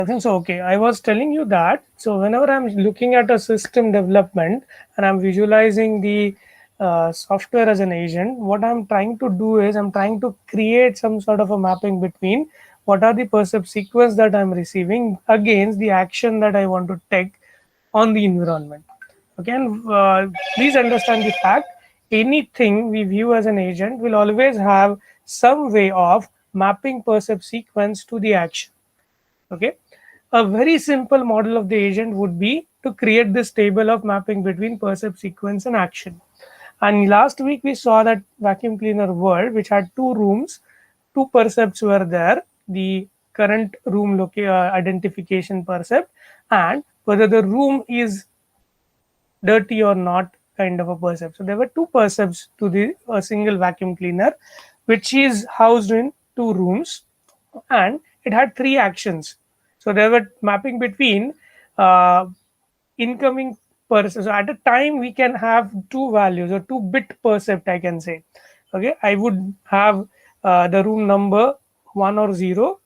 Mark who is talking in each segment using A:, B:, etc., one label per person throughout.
A: I think so. Okay, I was telling you that. So whenever I'm looking at a system development and I'm visualizing the software as an agent, what I'm trying to do is I'm trying to create some sort of a mapping between what are the percept sequence that I'm receiving against the action that I want to take on the environment. Okay, and please understand the fact anything we view as an agent will always have some way of mapping percept sequence to the action. Okay, a very simple model of the agent would be to create this table of mapping between percept sequence and action. And last week we saw that vacuum cleaner world, which had two rooms, two percepts were there, the current room identification percept and whether the room is dirty or not kind of a percept. So there were two percepts to the a single vacuum cleaner, which is housed in two rooms, and it had three actions. So there were mapping between uh, incoming percept. So at a time we can have two values or two bit percept, I can say. Okay, I would have the room number 1 or 0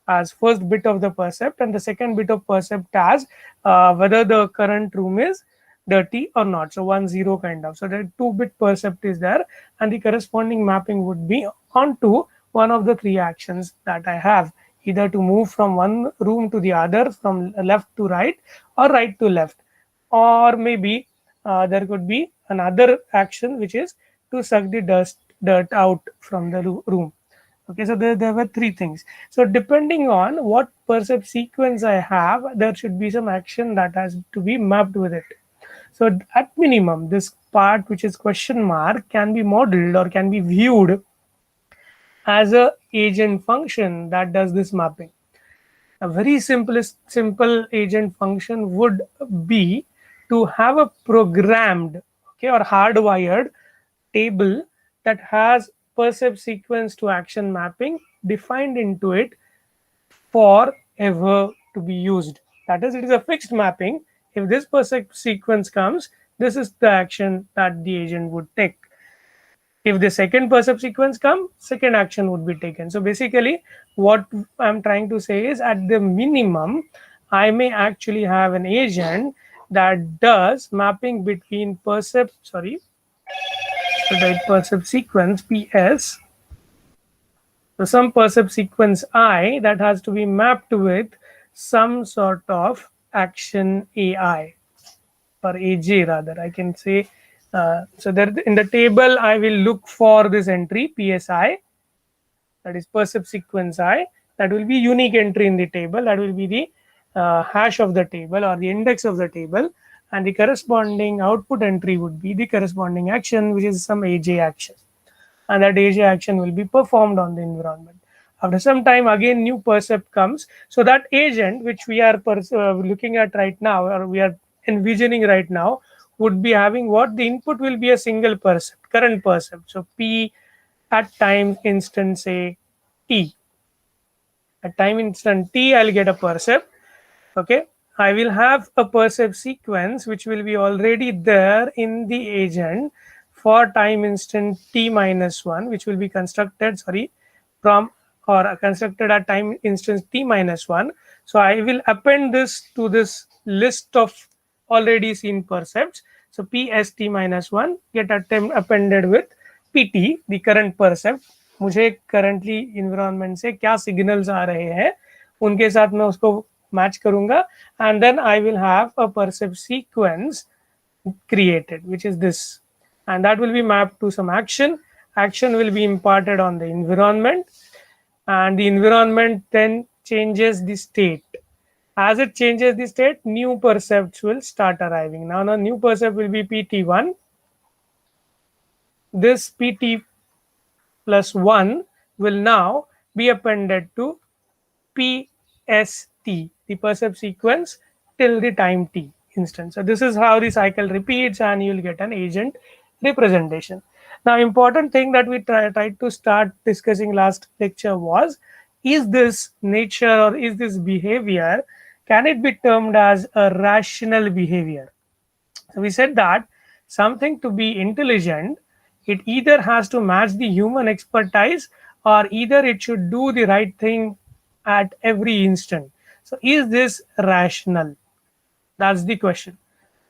A: as first bit of the percept, and the second bit of percept as whether the current room is dirty or not. So 1 0 kind of. So the 2-bit percept is there, and the corresponding mapping would be onto one of the three actions that I have, either to move from one room to the other, from left to right or right to left, or maybe there could be another action which is to suck the dirt out from the room. Okay, so there were three things. So depending on what percept sequence I have, there should be some action that has to be mapped with it. So at minimum, this part which is question mark can be modeled or can be viewed as a agent function that does this mapping. A very simple agent function would be to have a programmed, okay, or hardwired table that has percept sequence to action mapping defined into it forever to be used. That is, it is a fixed mapping. If this percept sequence comes, this is the action that the agent would take. If the second percept sequence come, second action would be taken. So basically what I'm trying to say is, at the minimum I may actually have an agent that does mapping between percept, sorry, so the percept sequence ps, so some percept sequence I that has to be mapped with some sort of action ai, or aj rather, I can say. So there in the table I will look for this entry psi, that is percept sequence I, that will be unique entry in the table, that will be the hash of the table or the index of the table, and the corresponding output entry would be the corresponding action, which is some aj action, and that aj action will be performed on the environment. After some time again new percept comes, so that agent which we are looking at right now, or we are envisioning right now, would be having what the input will be a single percept, current percept. So p at time instant say t, at time instant t I'll get a percept. Okay, I will have a percept sequence which will be already there in the agent for time instant t minus 1, which will be constructed, sorry, from, or constructed at time instance t minus 1. So I will append this to this list of already seen percepts. So pst minus 1 get appended with pt, the current percept. मुझे currently environment से क्या signals आ रहे हैं उनके साथ मैं उसको match करूंगा, and then I will have a percept sequence created, which is this, and that will be mapped to some action. Action will be imparted on the environment, and the environment then changes the state. As it changes the state, new percepts will start arriving. Now the new percept will be pt1. This pt plus 1 will now be appended to pst, the percept sequence, till the time t instance. So this is how the cycle repeats, and you will get an agent representation. Now important thing that we tried to start discussing last lecture was, is this nature or is this behavior, can it be termed as a rational behavior? So we said that something to be intelligent, it either has to match the human expertise, or either it should do the right thing at every instant. So is this rational? That's the question.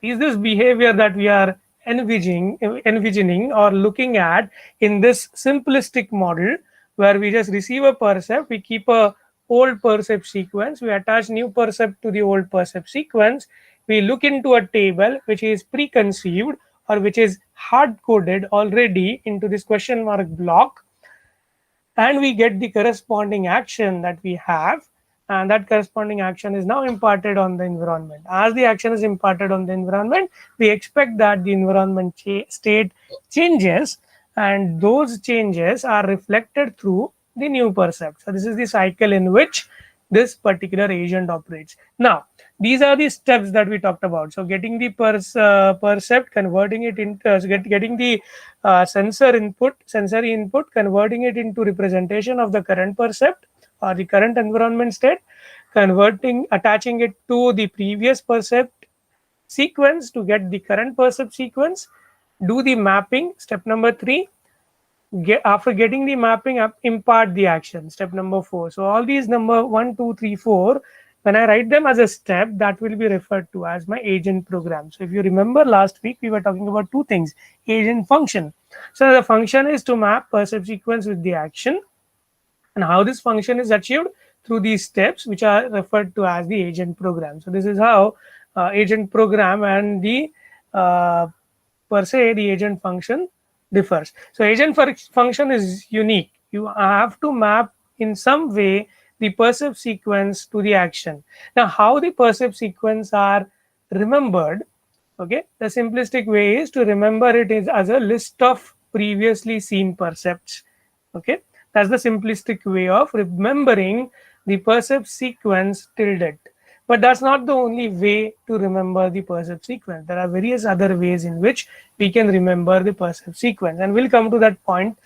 A: Is this behavior that we are envisioning or looking at in this simplistic model where we just receive a percept, we keep a old percept sequence, we attach new percept to the old percept sequence, we look into a table which is preconceived or which is hard coded already into this question mark block, and we get the corresponding action that we have, and that corresponding action is now imparted on the environment. As the action is imparted on the environment, we expect that the environment state changes, and those changes are reflected through the new percept. So this is the cycle in which this particular agent operates. Now these are the steps that we talked about. So getting the percept, converting it into getting the sensory input, converting it into representation of the current percept or the current environment state, converting, attaching it to the previous percept sequence to get the current percept sequence, do the mapping, step number 3. After getting the mapping up, impart the action, step number 4. So all these number 1, 2, 3, 4, when I write them as a step, that will be referred to as my agent program. So if you remember last week, we were talking about two things: agent function. So the function is to map percept sequence with the action, and how this function is achieved through these steps, which are referred to as the agent program. So this is how agent program and the per se the agent function differs. So agent function is unique. You have to map in some way the percept sequence to the action. Now how the percept sequence are remembered, okay, the simplistic way is to remember it is as a list of previously seen percepts. Okay, that's the simplistic way of remembering the percept sequence till date. But that's not the only way to remember the percept sequence. There are various other ways in which we can remember the percept sequence, and we'll come to that point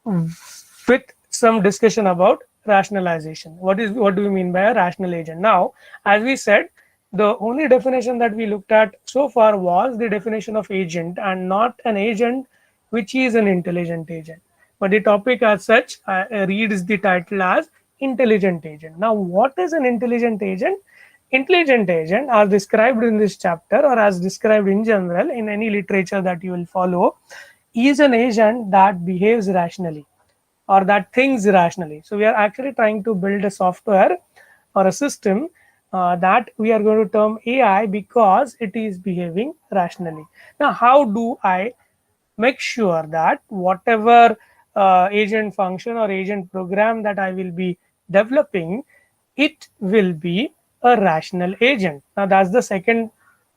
A: with some discussion about rationalization. What do we mean by a rational agent? Now, as we said, the only definition that we looked at so far was the definition of agent, and not an agent which is an intelligent agent. But the topic as such reads the title as intelligent agent. Now, what is an intelligent agent? Intelligent agent, as described in this chapter or as described in general in any literature that you will follow, is an agent that behaves rationally or that thinks rationally. So we are actually trying to build a software or a system that we are going to term AI because it is behaving rationally. Now, how do I make sure that whatever agent function or agent program that I will be developing, it will be a rational agent? Now, that's the second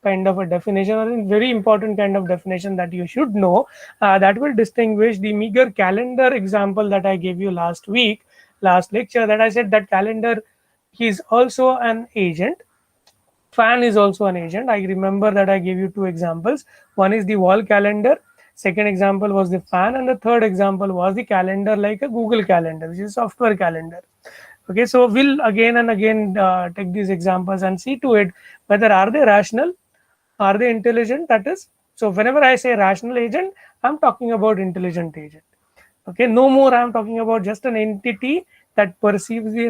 A: kind of a definition, or a very important kind of definition that you should know, that will distinguish the meager calendar example that I gave you last week, last lecture, that I said that calendar is also an agent. Fan is also an agent. I remember that I gave you two examples. One is the wall calendar, second example was the fan, and the third example was the calendar like a Google calendar, which is software calendar. Okay, so we'll again and again take these examples and see to it whether are they rational, are they intelligent. That is, so whenever I say rational agent, I'm talking about intelligent agent. Okay, no more I'm talking about just an entity that perceives the